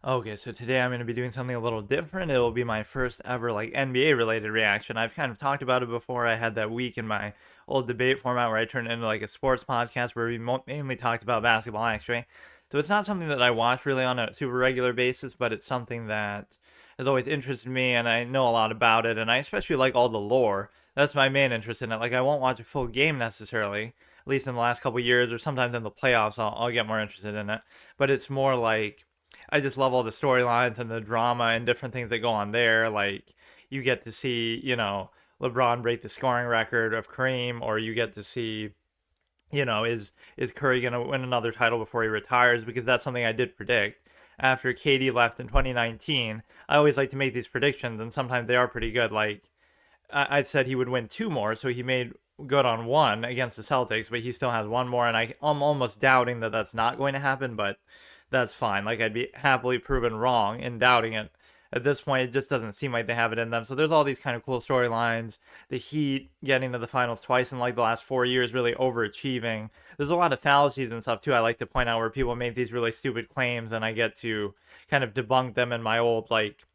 Okay, so today I'm going to be doing something a little different. It will be my first ever like NBA related reaction. I've kind of talked about it before. I had that week in my old debate format where I turned it into like a sports podcast where we mainly talked about basketball actually. So it's not something that I watch really on a super regular basis, but it's something that has always interested me and I know a lot about it, and I especially like all the lore. That's my main interest in it. Like I won't watch a full game necessarily, at least in the last couple years, or sometimes in the playoffs I'll get more interested in it. But it's more like I just love all the storylines and the drama and different things that go on there. Like you get to see, LeBron break the scoring record of Kareem, or you get to see, is Curry gonna win another title before he retires? Because that's something I did predict after KD left in 2019. I always like to make these predictions, and sometimes they are pretty good. Like I said he would win two more, so he made good on one against the Celtics, but he still has one more, and I'm almost doubting that that's not going to happen, but that's fine. Like I'd be happily proven wrong in doubting it. At this point, it just doesn't seem like they have it in them. So there's all these kind of cool storylines. The Heat getting to the finals twice in like the last 4 years, really overachieving. There's a lot of fallacies and stuff too. I like to point out where people make these really stupid claims, and I get to kind of debunk them in my old like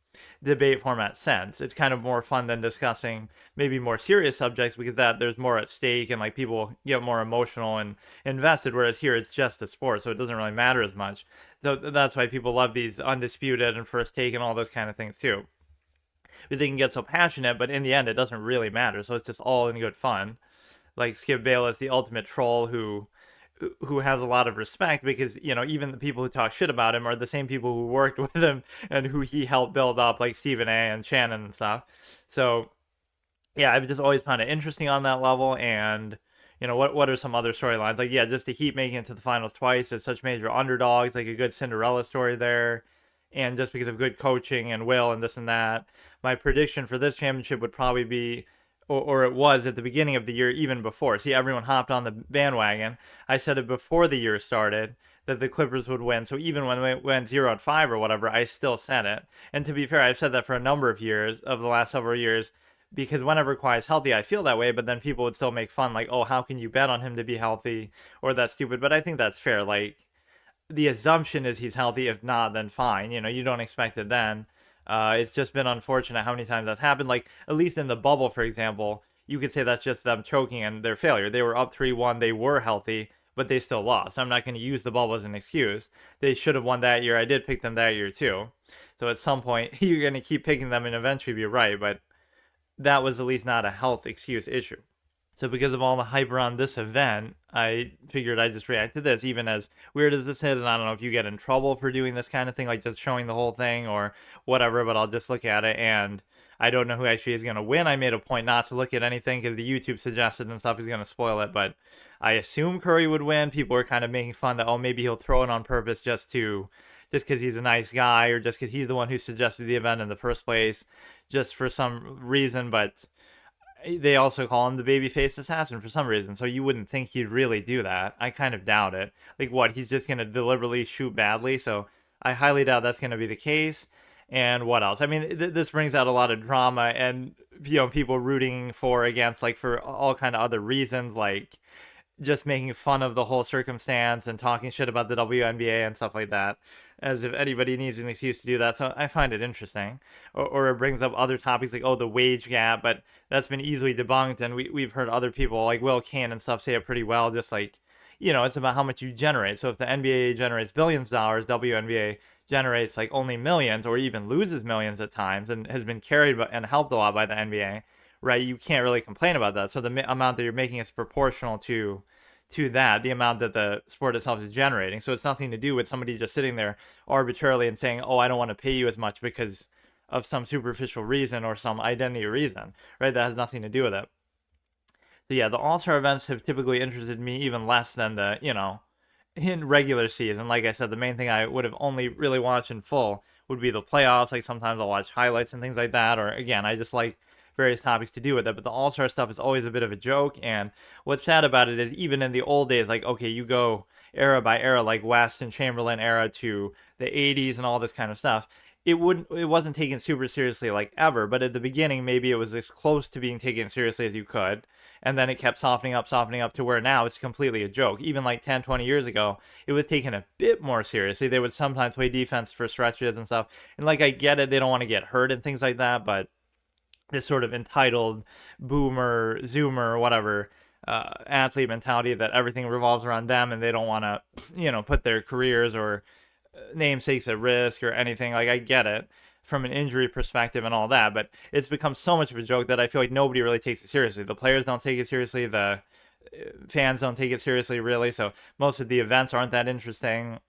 debate format sense. It's kind of more fun than discussing maybe more serious subjects because that there's more at stake and like people get more emotional and invested. Whereas here it's just a sport, so it doesn't really matter as much. So that's why people love these undisputed and first take and all those kind of things too. Because they can get so passionate, but in the end it doesn't really matter. So it's just all in good fun. Like Skip Bayless, the ultimate troll who has a lot of respect because even the people who talk shit about him are the same people who worked with him and who he helped build up, like Stephen A. and Shannon and stuff. So yeah, I've just always found it interesting on that level. And what are some other storylines? Like yeah, just the Heat making it to the finals twice as such major underdogs, like a good Cinderella story there. And just because of good coaching and will and this and that, my prediction for this championship would probably be or it was at the beginning of the year, even before. See, everyone hopped on the bandwagon. I said it before the year started that the Clippers would win. So even when they went 0-5 or whatever, I still said it. And to be fair, I've said that for a number of years, of the last several years, because whenever Kawhi's healthy, I feel that way. But then people would still make fun, like, "Oh, how can you bet on him to be healthy?" Or that's stupid. But I think that's fair. Like the assumption is he's healthy. If not, then fine. You don't expect it then. It's just been unfortunate how many times that's happened. Like, at least in the bubble, for example, you could say that's just them choking and their failure. They were up 3-1, they were healthy, but they still lost. I'm not going to use the bubble as an excuse. They should have won that year. I did pick them that year, too. So at some point, you're going to keep picking them and eventually be right, but that was at least not a health excuse issue. So because of all the hype around this event, I figured I'd just react to this, even as weird as this is. And I don't know if you get in trouble for doing this kind of thing, like just showing the whole thing or whatever, but I'll just look at it. And I don't know who actually is going to win. I made a point not to look at anything because the YouTube suggested and stuff is going to spoil it. But I assume Curry would win. People were kind of making fun that, oh, maybe he'll throw it on purpose just because he's a nice guy or just because he's the one who suggested the event in the first place, just for some reason. But they also call him the babyface assassin for some reason, so you wouldn't think he'd really do that. I kind of doubt it. Like, what, he's just going to deliberately shoot badly? So I highly doubt that's going to be the case. And what else? I mean, this brings out a lot of drama and, people rooting for, against, like, for all kind of other reasons, like just making fun of the whole circumstance and talking shit about the WNBA and stuff like that, as if anybody needs an excuse to do that. So I find it interesting. Or it brings up other topics like, oh, the wage gap, but that's been easily debunked. And we've heard other people like Will Kane and stuff say it pretty well, just like, it's about how much you generate. So if the NBA generates billions of dollars, WNBA generates like only millions or even loses millions at times and has been carried and helped a lot by the NBA, right? You can't really complain about that. So the amount that you're making is proportional to that, the amount that the sport itself is generating. So it's nothing to do with somebody just sitting there arbitrarily and saying, oh, I don't want to pay you as much because of some superficial reason or some identity reason, right? That has nothing to do with it. So yeah, the All-Star events have typically interested me even less than the, in regular season. Like I said, the main thing I would have only really watched in full would be the playoffs. Like sometimes I'll watch highlights and things like that. Or again, I just like various topics to do with it. But the All-Star stuff is always a bit of a joke. And what's sad about it is even in the old days, like, okay, you go era by era, like West and Chamberlain era to the 80s and all this kind of stuff. it wasn't taken super seriously like ever, but at the beginning maybe it was as close to being taken seriously as you could, and then it kept softening up to where now it's completely a joke. Even like 10, 20 years ago, it was taken a bit more seriously. They would sometimes play defense for stretches and stuff, and like I get it, they don't want to get hurt and things like that, but this sort of entitled boomer, zoomer, whatever athlete mentality that everything revolves around them and they don't want to, put their careers or namesakes at risk or anything. Like, I get it from an injury perspective and all that, but it's become so much of a joke that I feel like nobody really takes it seriously. The players don't take it seriously. The fans don't take it seriously, really. So most of the events aren't that interesting.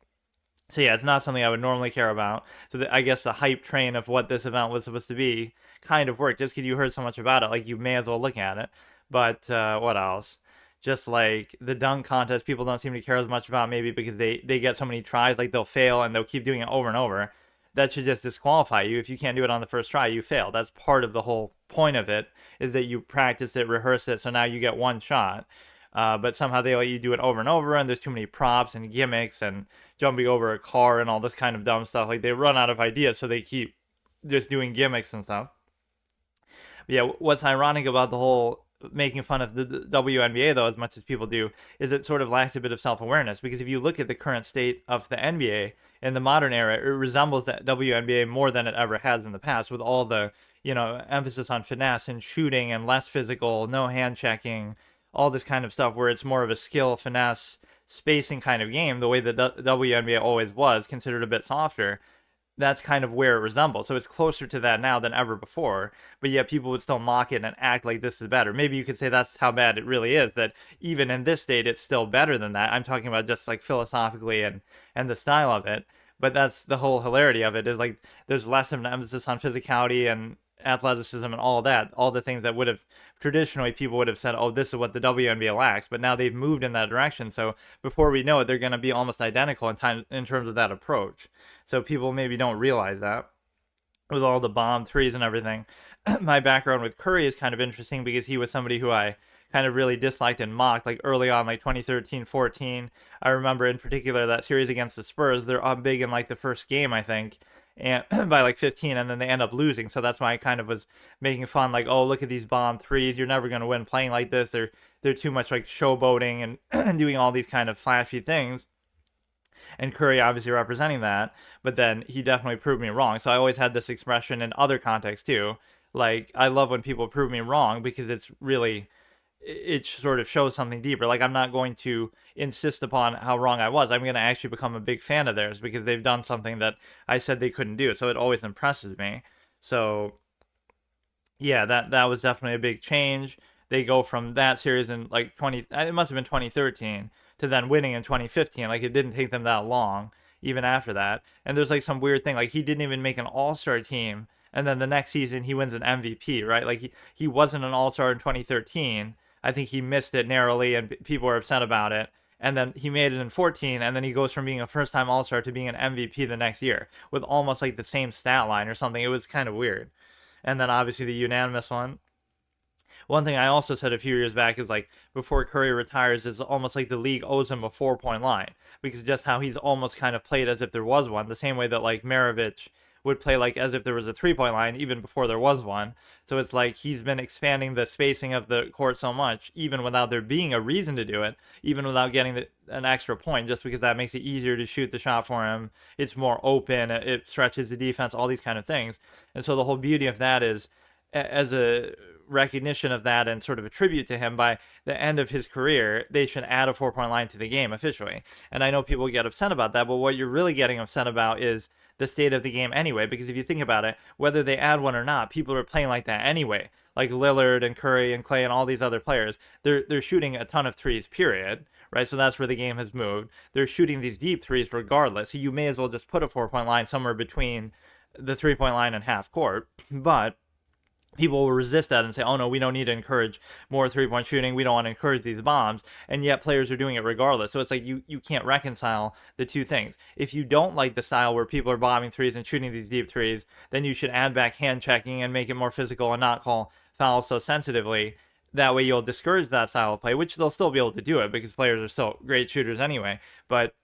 So yeah, it's not something I would normally care about. So I guess the hype train of what this event was supposed to be kind of worked just because you heard so much about it. Like, you may as well look at it. But what else? Just like the dunk contest, people don't seem to care as much about, maybe because they get so many tries. Like, they'll fail and they'll keep doing it over and over. That should just disqualify you. If you can't do it on the first try, you fail. That's part of the whole point of it, is that you practice it, rehearse it, so now you get one shot. But somehow they let you do it over and over, and there's too many props and gimmicks and jumping over a car and all this kind of dumb stuff. Like, they run out of ideas, so they keep just doing gimmicks and stuff. But yeah, what's ironic about the whole making fun of the WNBA, though, as much as people do, is it sort of lacks a bit of self-awareness. Because if you look at the current state of the NBA in the modern era, it resembles the WNBA more than it ever has in the past, with all the emphasis on finesse and shooting and less physical, no hand checking, all this kind of stuff, where it's more of a skill, finesse, spacing kind of game, the way the WNBA always was, considered a bit softer. That's kind of where it resembles. So it's closer to that now than ever before, but yet people would still mock it and act like this is better. Maybe you could say that's how bad it really is, that even in this state, it's still better than that. I'm talking about just like philosophically and the style of it. But that's the whole hilarity of it, is like there's less of an emphasis on physicality and athleticism and all that, all the things that would have traditionally people would have said, oh, this is what the WNBA lacks, but now they've moved in that direction. So before we know it, they're going to be almost identical in terms of that approach. So people maybe don't realize that with all the bomb threes and everything. My background with Curry is kind of interesting because he was somebody who I kind of really disliked and mocked, like early on, like 2013, 14. I remember in particular that series against the Spurs. They're up big in like the first game, I think, and by like 15, and then they end up losing. So that's why I kind of was making fun, like, oh, look at these bomb threes. You're never going to win playing like this. They're too much like showboating and doing all these kind of flashy things. And Curry obviously representing that, but then he definitely proved me wrong. So I always had this expression in other contexts too. Like, I love when people prove me wrong because it's really, it sort of shows something deeper. Like, I'm not going to insist upon how wrong I was. I'm going to actually become a big fan of theirs because they've done something that I said they couldn't do. So it always impresses me. So yeah, that was definitely a big change. They go from that series in like 20, it must have been 2013, to then winning in 2015. Like, it didn't take them that long even after that. And there's like some weird thing, like he didn't even make an all-star team, and then the next season he wins an MVP, right? Like, he wasn't an all-star in 2013. I think he missed it narrowly and people were upset about it. And then he made it in 14, and then he goes from being a first-time all-star to being an MVP the next year with almost like the same stat line or something. It was kind of weird. And then obviously the unanimous one thing I also said a few years back is, like, before Curry retires, is almost like the league owes him a 4 point line, because just how he's almost kind of played as if there was one, the same way that like Maravich would play like as if there was a 3 point line even before there was one. So it's like he's been expanding the spacing of the court so much, even without there being a reason to do it, even without getting an extra point, just because that makes it easier to shoot the shot for him. It's more open, it stretches the defense, all these kind of things. And so the whole beauty of that is, as a recognition of that and sort of a tribute to him, by the end of his career, they should add a 4 point line to the game officially. And I know people get upset about that, but what you're really getting upset about is the state of the game anyway. Because if you think about it, whether they add one or not, people are playing like that anyway. Like Lillard and Curry and Clay and all these other players, they're shooting a ton of threes, period. Right, so that's where the game has moved. They're shooting these deep threes regardless. So you may as well just put a 4 point line somewhere between the 3 point line and half court. But people will resist that and say, oh no, we don't need to encourage more 3 point shooting. We don't want to encourage these bombs. And yet players are doing it regardless. So it's like you can't reconcile the two things. If you don't like the style where people are bombing threes and shooting these deep threes, then you should add back hand checking and make it more physical and not call fouls so sensitively. That way you'll discourage that style of play, which they'll still be able to do it because players are still great shooters anyway. But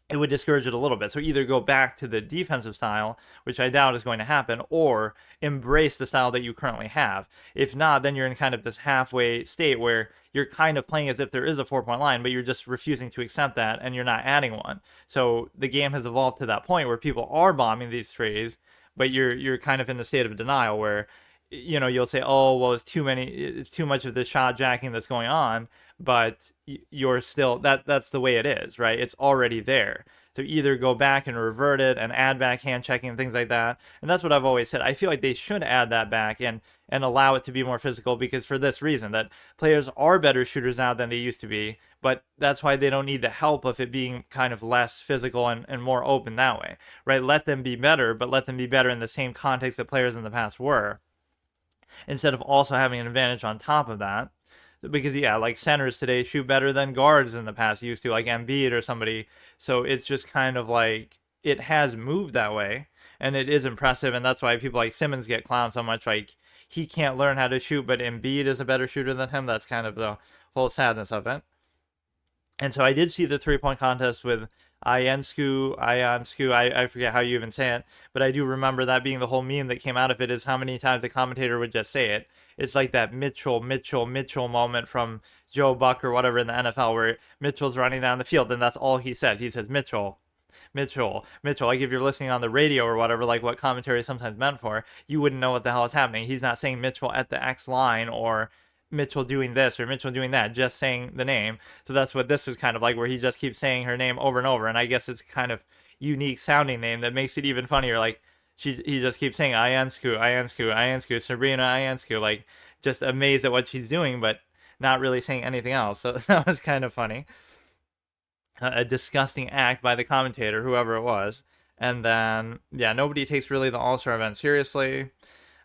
it would discourage it a little bit. So either go back to the defensive style, which I doubt is going to happen, or embrace the style that you currently have. If not, then you're in kind of this halfway state where you're kind of playing as if there is a 4-point line, but you're just refusing to accept that and you're not adding one. So the game has evolved to that point where people are bombing these threes, but you're kind of in a state of denial where you'll say, oh, well, it's too much of the shot jacking that's going on, but you're still, that's the way it is, right? It's already there. So either go back and revert it and add back hand checking and things like that. And that's what I've always said. I feel like they should add that back and allow it to be more physical, because for this reason, that players are better shooters now than they used to be, but that's why they don't need the help of it being kind of less physical and more open that way, right? Let them be better, but let them be better in the same context that players in the past were, instead of also having an advantage on top of that. Because like centers today shoot better than guards in the past used to, like Embiid or somebody. So it's just kind of like it has moved that way, and it is impressive, and that's why people like Simmons get clowned so much. Like, he can't learn how to shoot, but Embiid is a better shooter than him. That's kind of the whole sadness of it. And so I did see the 3-point contest with Ionescu, I forget how you even say it, but I do remember that being the whole meme that came out of it, is how many times the commentator would just say it. It's like that Mitchell moment from Joe Buck or whatever in the NFL, where Mitchell's running down the field and that's all he says. He says, Mitchell. Like, if you're listening on the radio or whatever, like what commentary is sometimes meant for, you wouldn't know what the hell is happening. He's not saying Mitchell at the X line or Mitchell doing this or Mitchell doing that, just saying the name. So that's what this is kind of like, where he just keeps saying her name over and over. And I guess it's kind of unique sounding name that makes it even funnier. Like, he just keeps saying Ionescu, Sabrina Ionescu, like, just amazed at what she's doing, but not really saying anything else. So that was kind of funny. A disgusting act by the commentator, whoever it was. And then, nobody takes really the All-Star event seriously.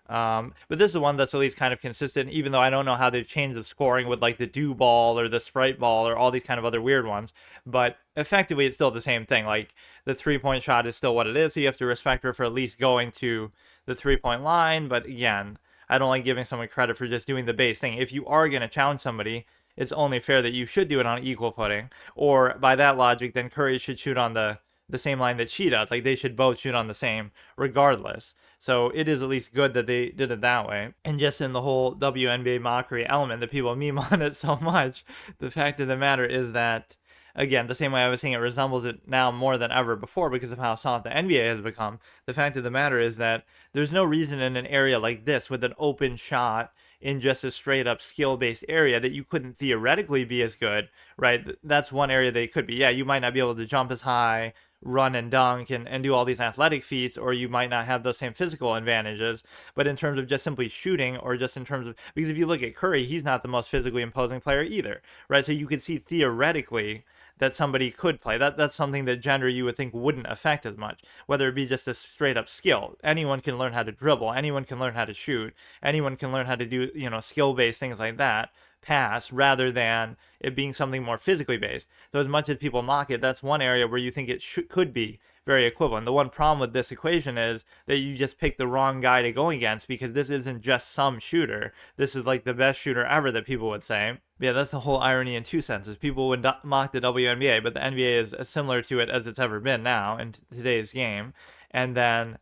But this is one that's at least kind of consistent, even though I don't know how they've changed the scoring with like the dew ball or the sprite ball or all these kind of other weird ones. But effectively, it's still the same thing. Like, the 3-point shot is still what it is, so you have to respect her for at least going to the 3-point line. But again, I don't like giving someone credit for just doing the base thing. If you are going to challenge somebody, it's only fair that you should do it on equal footing. Or by that logic, then Curry should shoot on the same line that she does. Like, they should both shoot on the same regardless. So it is at least good that they did it that way. And just in the whole WNBA mockery element that people meme on it so much, the fact of the matter is that, again, the same way I was saying it resembles it now more than ever before because of how soft the NBA has become, the fact of the matter is that there's no reason in an area like this with an open shot in just a straight up skill based area that you couldn't theoretically be as good, right? That's one area they could be. Yeah, you might not be able to jump as high, run and dunk and do all these athletic feats, or you might not have those same physical advantages. But in terms of just simply shooting, or just in terms of, because if you look at Curry, he's not the most physically imposing player either, right? So you could see theoretically that somebody could play. That's something that gender you would think wouldn't affect as much, whether it be just a straight up skill. Anyone can learn how to dribble, anyone can learn how to shoot, anyone can learn how to do, skill based things like that, pass, rather than it being something more physically based. So as much as people mock it, that's one area where you think it could be very equivalent. The one problem with this equation is that you just pick the wrong guy to go against, because this isn't just some shooter. This is like the best shooter ever that people would say. Yeah, that's the whole irony in two senses. People would mock the WNBA, but the NBA is as similar to it as it's ever been now in today's game. And then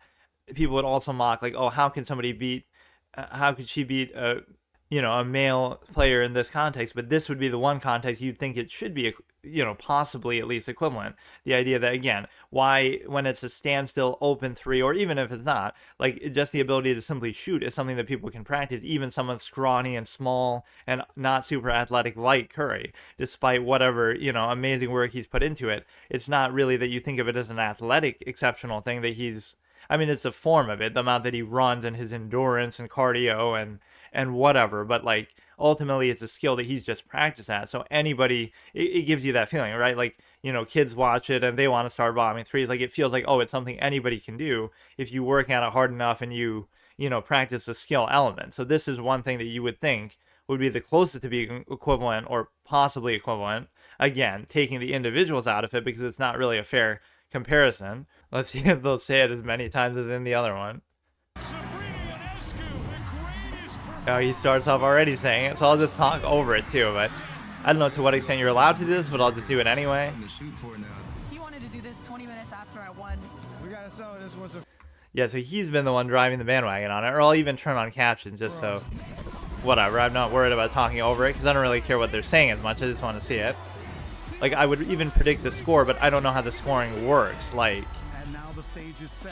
people would also mock, like, oh, how could she beat a male player in this context? But this would be the one context you'd think it should be, possibly at least equivalent. The idea that, again, why, when it's a standstill open three, or even if it's not, like, just the ability to simply shoot is something that people can practice, even someone scrawny and small and not super athletic like Curry, despite whatever, amazing work he's put into it. It's not really that you think of it as an athletic exceptional thing that it's a form of it, the amount that he runs and his endurance and cardio and whatever, but like, ultimately it's a skill that he's just practiced at. So anybody, it gives you that feeling, right? Like, kids watch it and they want to start bombing threes. Like, it feels like, oh, it's something anybody can do if you work at it hard enough and you practice the skill element. So this is one thing that you would think would be the closest to being equivalent, or possibly equivalent. Again, taking the individuals out of it, because it's not really a fair comparison. Let's see if they'll say it as many times as in the other one. Oh, he starts off already saying it, so I'll just talk over it too, but I don't know to what extent you're allowed to do this, but I'll just do it anyway. You wanted to do this Yeah, so he's been the one driving the bandwagon on it, or I'll even turn on captions just so, whatever, I'm not worried about talking over it, because I don't really care what they're saying as much, I just want to see it. Like, I would even predict the score, but I don't know how the scoring works. Like,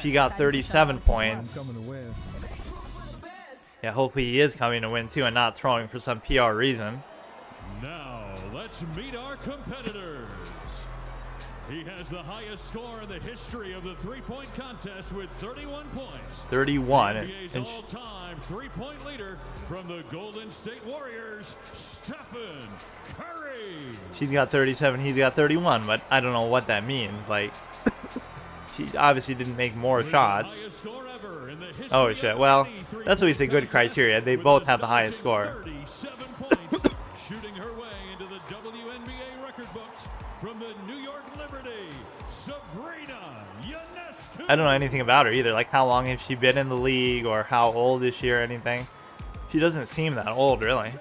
she got 37 points. Yeah, hopefully he is coming to win, too, and not throwing for some PR reason. Now, let's meet our competitors. He has the highest score in the history of the three-point contest with 31 points. 31. NBA's all-time three-point leader from the Golden State Warriors, Stephen Curry. She's got 37, he's got 31, but I don't know what that means. Like, she obviously didn't make more shots. Oh, shit. Well, that's always a good criteria. They both have the highest score. Shooting her way into the WNBA record books from the New York Liberty, Sabrina Ionescu. I don't know anything about her either. Like, how long has she been in the league, or how old is she, or anything? She doesn't seem that old, really.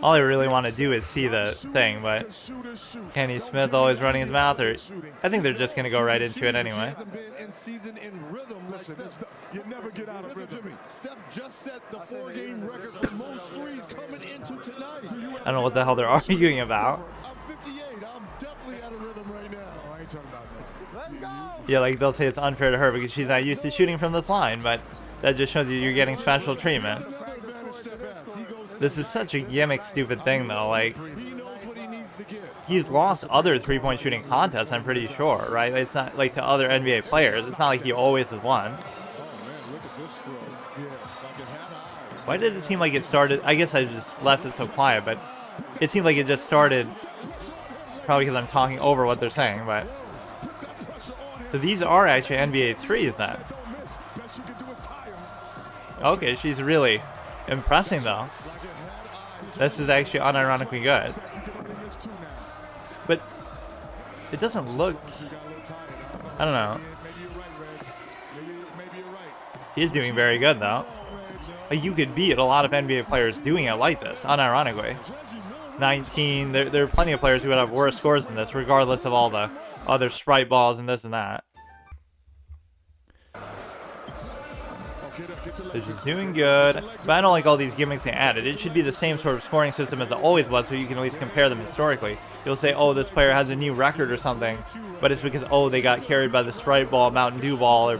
All I really want to do is see the thing, but Kenny Smith always running his mouth, or I think they're just going to go right into it anyway. You never get out of rhythm. Steph just set the 4-game record for most threes coming into tonight. I don't know what the hell they're arguing about. I'm 58. I'm definitely out of rhythm right now. I ain't talking about that. Let's go. Yeah, like they'll say it's unfair to her because she's not used to shooting from this line, but that just shows you you're getting special treatment. This is such a gimmick stupid thing though. Like, he's lost other three-point shooting contests, I'm pretty sure, right? It's not like to other NBA players. It's not like he always has won. Why did it seem like it started? I guess I just left it so quiet, but it seemed like it just started probably because I'm talking over what they're saying, but so these are actually NBA threes then. Okay, she's really impressing though. This is actually unironically good. But it doesn't look, I don't know. He's doing very good though. Like, you could beat a lot of NBA players doing it like this, unironically. 19, there are plenty of players who would have worse scores than this, regardless of all the other sprite balls and this and that. This is doing good, but I don't like all these gimmicks they added. It should be the same sort of scoring system as it always was, so you can at least compare them historically. You'll say, oh, this player has a new record or something, but it's because, oh, they got carried by the Sprite ball, Mountain Dew ball, or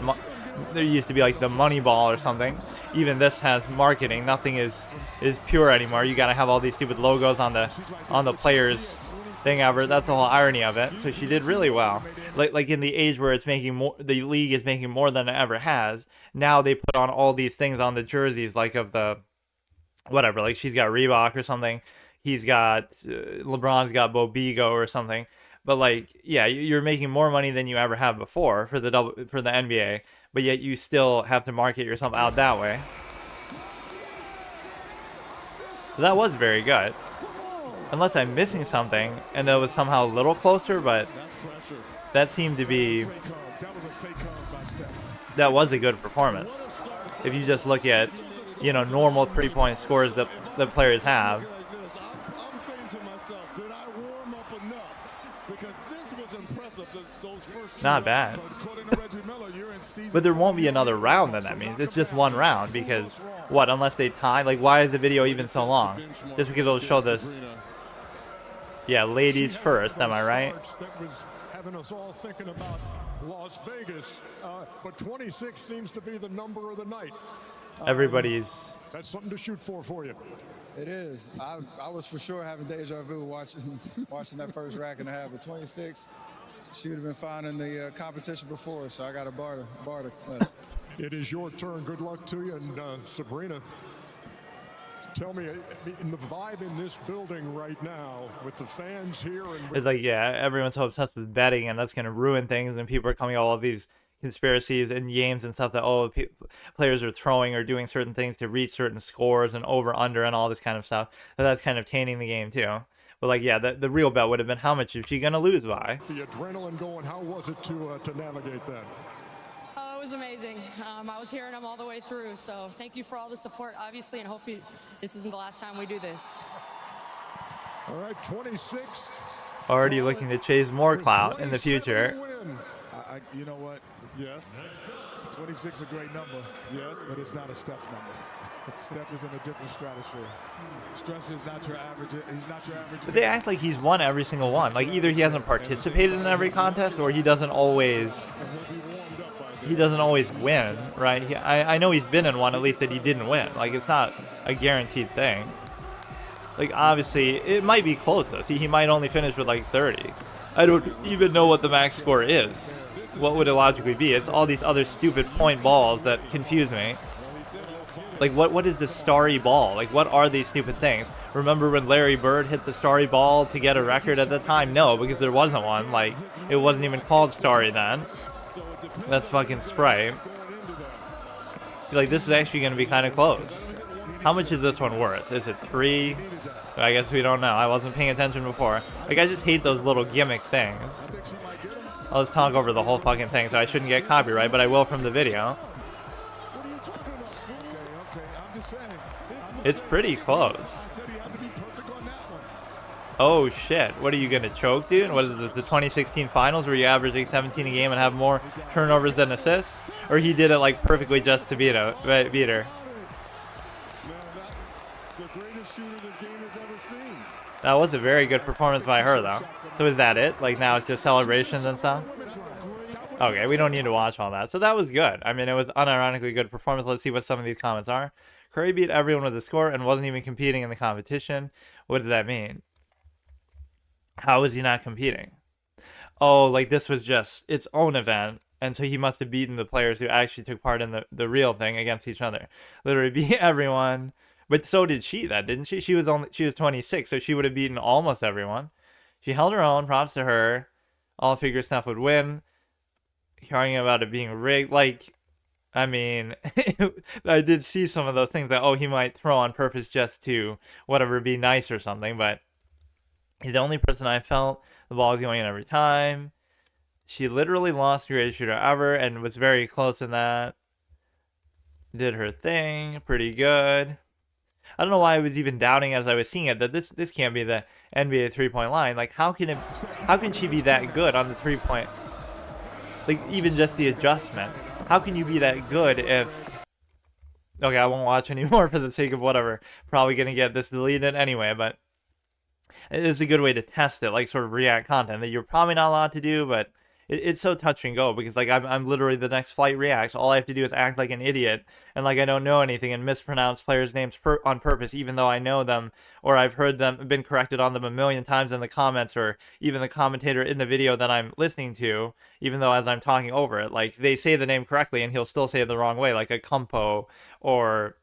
there used to be like the Money ball or something. Even this has marketing. Nothing is pure anymore. You gotta have all these stupid logos on the players thing ever. That's the whole irony of it. So she did really well. Like in the age where it's making more, the league is making more than it ever has. Now they put on all these things on the jerseys, like of the whatever. Like she's got Reebok or something. He's got LeBron's got Bobigo or something. But like, yeah, you're making more money than you ever have before for the NBA. But yet you still have to market yourself out that way. So that was very good. Unless I'm missing something, and that was somehow a little closer, but that seemed to be, that was a good performance. If you just look at, you know, normal three-point scores that the players have. Not bad. But there won't be another round then, that means. It's just one round because, what, unless they tie? Like, why is the video even so long? Just because it'll show this. Yeah, ladies first, am I right? That was having us all thinking about Las Vegas, but 26 seems to be the number of the night. Everybody's. That's something to shoot for you. It is. I was for sure having deja vu watching that first rack and a half, but 26. She would have been fine in the competition before, so I got a bar to. It is your turn. Good luck to you, and Sabrina. Tell me, in the vibe in this building right now, with the fans here, and it's like, yeah, everyone's so obsessed with betting, and that's gonna ruin things, and people are coming up with all these conspiracies and games and stuff that players are throwing or doing certain things to reach certain scores and over under and all this kind of stuff. So that's kind of tainting the game too. But like, yeah, the real bet would have been how much is she gonna lose by? The adrenaline going. How was it to navigate that? It was amazing. I was hearing them all the way through. So thank you for all the support, obviously, and hopefully this isn't the last time we do this. All right, 26 Already looking to chase more clout in the future. You know what? Yes. 26 is a great number. Yes. But it's not a Steph number. Steph is in a different stratosphere. Steph is not your average. He's not your average. But they act like he's won every single one. Like either he hasn't participated in every contest or he doesn't always win, right? I know he's been in one at least that he didn't win. Like it's not a guaranteed thing. Like obviously it might be close though. See, he might only finish with like 30. I don't even know what the max score is. What would it logically be? It's all these other stupid point balls that confuse me. Like, what is this starry ball? Like, what are these stupid things? Remember when Larry Bird hit the starry ball to get a record at the time? No, because there wasn't one. Like, it wasn't even called starry then. That's fucking Sprite. Like, this is actually going to be kind of close. How much is this one worth? Is it 3? I guess we don't know. I wasn't paying attention before. Like, I just hate those little gimmick things. I'll just talk over the whole fucking thing, so I shouldn't get copyright, but I will from the video. It's pretty close. Oh shit, what are you gonna choke, dude? What is it, the 2016 finals where you averaging 17 a game and have more turnovers than assists? Or he did it like perfectly just to beat her? That was a very good performance by her though. So is that it? Like now it's just celebrations and stuff? Okay, we don't need to watch all that. So that was good. I mean, it was unironically good performance. Let's see what some of these comments are. Curry beat everyone with a score and wasn't even competing in the competition. What does that mean? How is he not competing? Oh, like this was just its own event, and so he must have beaten the players who actually took part in the real thing against each other. Literally beat everyone. But so did she, didn't she? She was 26, so she would have beaten almost everyone. She held her own. Props to her. All figure stuff would win. Arguing about it being rigged, like. I mean, I did see some of those things that, oh, he might throw on purpose just to, whatever, be nice or something, but he's the only person I felt the ball was going in every time. She literally lost greatest shooter ever and was very close in that. Did her thing, pretty good. I don't know why I was even doubting as I was seeing it that this can't be the NBA three-point line. Like, how can she be that good on the three-point? Like, even just the adjustment. How can you be that good if... Okay, I won't watch anymore for the sake of whatever. Probably going to get this deleted anyway, but... It's a good way to test it, like sort of React content that you're probably not allowed to do, but... It's so touch and go because like I'm literally the next flight reacts. All I have to do is act like an idiot and like I don't know anything and mispronounce players' names on purpose, even though I know them or I've heard them, been corrected on them a million times in the comments or even the commentator in the video that I'm listening to. Even though as I'm talking over it, like they say the name correctly and he'll still say it the wrong way, like a Kumpo or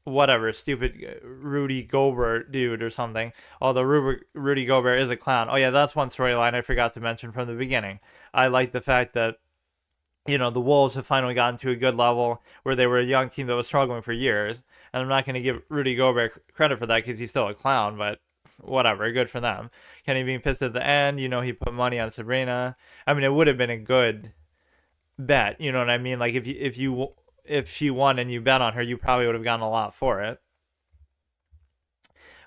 whatever, stupid Rudy Gobert dude or something. Although Rudy Gobert is a clown. Oh yeah, that's one storyline I forgot to mention from the beginning. I like the fact that, you know, the Wolves have finally gotten to a good level where they were a young team that was struggling for years. And I'm not going to give Rudy Gobert credit for that because he's still a clown, but whatever, good for them. Kenny being pissed at the end, you know, he put money on Sabrina. I mean, it would have been a good bet, you know what I mean? Like if she won and you bet on her, you probably would have gotten a lot for it.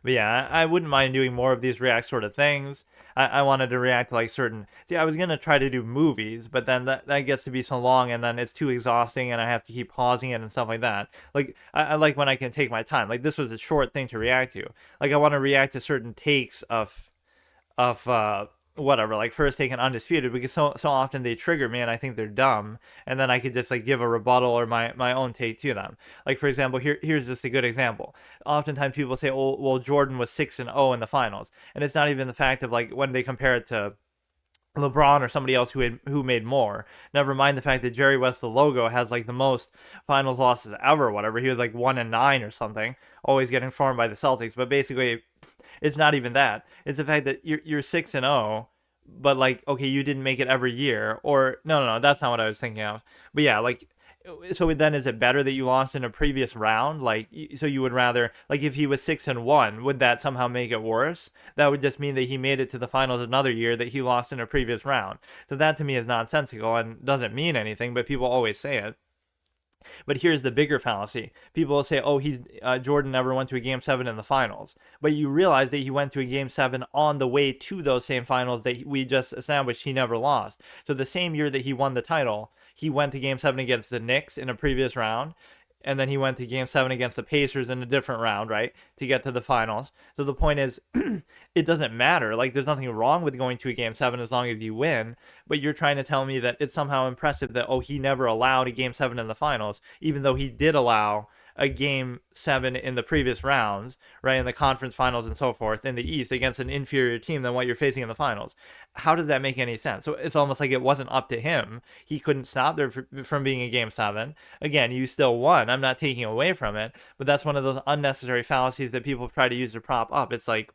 But yeah, I wouldn't mind doing more of these react sort of things. I wanted to react to like certain... See, I was going to try to do movies, but then that gets to be so long and then it's too exhausting and I have to keep pausing it and stuff like that. Like, I like when I can take my time. Like, this was a short thing to react to. Like, I want to react to certain takes of whatever, like First Take and Undisputed, because so often they trigger me and I think they're dumb, and then I could just like give a rebuttal or my own take to them. Like, for example, here's just a good example. Oftentimes people say, oh, well, Jordan was 6-0 in the finals, and it's not even the fact of like when they compare it to LeBron or somebody else who made more. Never mind the fact that Jerry West, the logo, has like the most finals losses ever, whatever. He was like 1-9 or something, always getting farmed by the Celtics. But basically, it's not even that. It's the fact that you're 6-0, but like, okay, you didn't make it every year. Or no, that's not what I was thinking of. But yeah, like, so then is it better that you lost in a previous round? Like, so you would rather, like, if he was 6-1, would that somehow make it worse? That would just mean that he made it to the finals another year that he lost in a previous round. So that to me is nonsensical and doesn't mean anything, but people always say it. But here's the bigger fallacy. People will say, oh, Jordan never went to a game 7 in the finals. But you realize that he went to a game 7 on the way to those same finals that we just established he never lost. So the same year that he won the title, he went to game 7 against the Knicks in a previous round. And then he went to game 7 against the Pacers in a different round, right, to get to the finals. So the point is, it doesn't matter. Like, there's nothing wrong with going to a game 7 as long as you win. But you're trying to tell me that it's somehow impressive that, oh, he never allowed a game 7 in the finals, even though he did allow a game 7 in the previous rounds, right, in the conference finals and so forth in the East against an inferior team than what you're facing in the finals. How does that make any sense? So it's almost like it wasn't up to him. He couldn't stop there from being a game 7. Again, you still won. I'm not taking away from it, but that's one of those unnecessary fallacies that people try to use to prop up. It's like,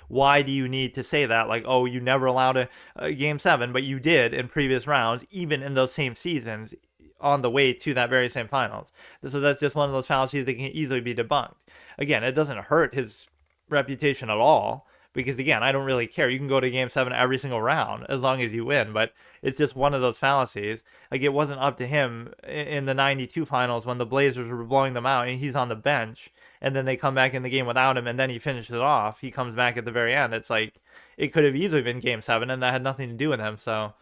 why do you need to say that? Like, oh, you never allowed a game 7, but you did in previous rounds, even in those same seasons, on the way to that very same finals. So that's just one of those fallacies that can easily be debunked. Again, it doesn't hurt his reputation at all, because again, I don't really care. You can go to game 7 every single round as long as you win, but it's just one of those fallacies. Like, it wasn't up to him in the 92 finals when the Blazers were blowing them out and he's on the bench, and then they come back in the game without him, and then he finishes it off. He comes back at the very end. It's like, it could have easily been game 7, and that had nothing to do with him. So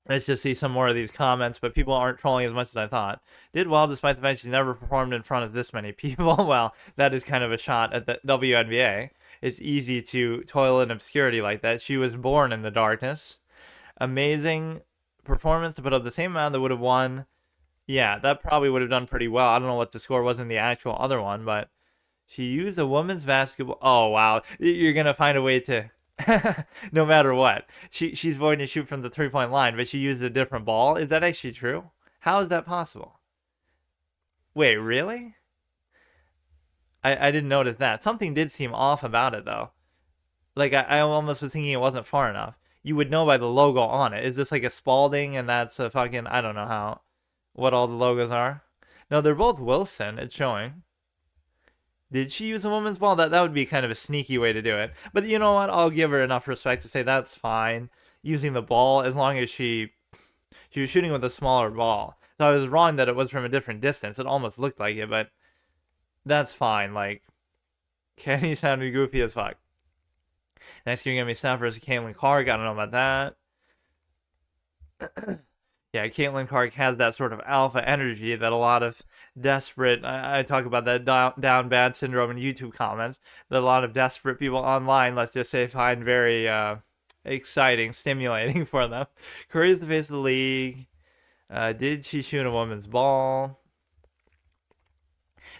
let's just see some more of these comments, but people aren't trolling as much as I thought. Did well despite the fact she's never performed in front of this many people. Well, that is kind of a shot at the WNBA. It's easy to toil in obscurity like that. She was born in the darkness. Amazing performance to put up the same amount that would have won. Yeah, that probably would have done pretty well. I don't know what the score was in the actual other one, but she used a women's basketball. Oh, wow. You're going to find a way to... no matter what. She's going to shoot from the 3-point line, but she used a different ball. Is that actually true? How is that possible? Wait, really? I didn't notice that. Something did seem off about it, though. Like, I almost was thinking it wasn't far enough. You would know by the logo on it. Is this like a Spalding and that's a fucking... I don't know what all the logos are. No, they're both Wilson. It's showing. Did she use a woman's ball? That would be kind of a sneaky way to do it. But you know what? I'll give her enough respect to say that's fine. Using the ball, as long as she was shooting with a smaller ball. So I was wrong that it was from a different distance. It almost looked like it, but that's fine. Like, Kenny sounded goofy as fuck. Next year, you're going to be Steph versus Caitlin Clark. I don't know about that. Yeah, Caitlin Clark has that sort of alpha energy that a lot of desperate... I talk about that down bad syndrome in YouTube comments, that a lot of desperate people online, let's just say, find very exciting, stimulating for them. Curry's the face of the league. Did she shoot a woman's ball?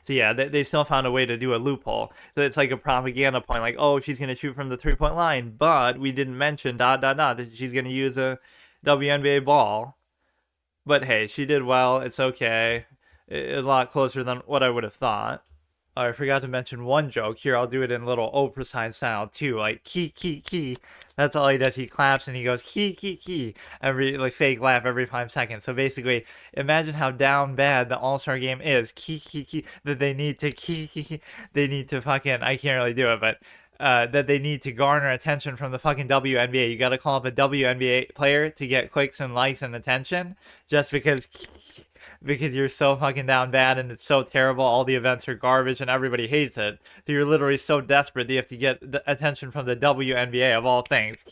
So yeah, they still found a way to do a loophole. So it's like a propaganda point, like, oh, she's going to shoot from the 3-point line, but we didn't mention ... that she's going to use a WNBA ball. But hey, she did well. It's okay. It's a lot closer than what I would have thought. Oh, I forgot to mention one joke. Here, I'll do it in a little Oprah sign style too. Like, key. That's all he does. He claps and he goes, key. Every, like, fake laugh every 5 seconds. So basically, imagine how down bad the All-Star game is. Key. That they need to key. They need to fucking, I can't really do it, but... that they need to garner attention from the fucking WNBA. You gotta call up a WNBA player to get clicks and likes and attention just because you're so fucking down bad and it's so terrible. All the events are garbage and everybody hates it. So you're literally so desperate that you have to get the attention from the WNBA of all things.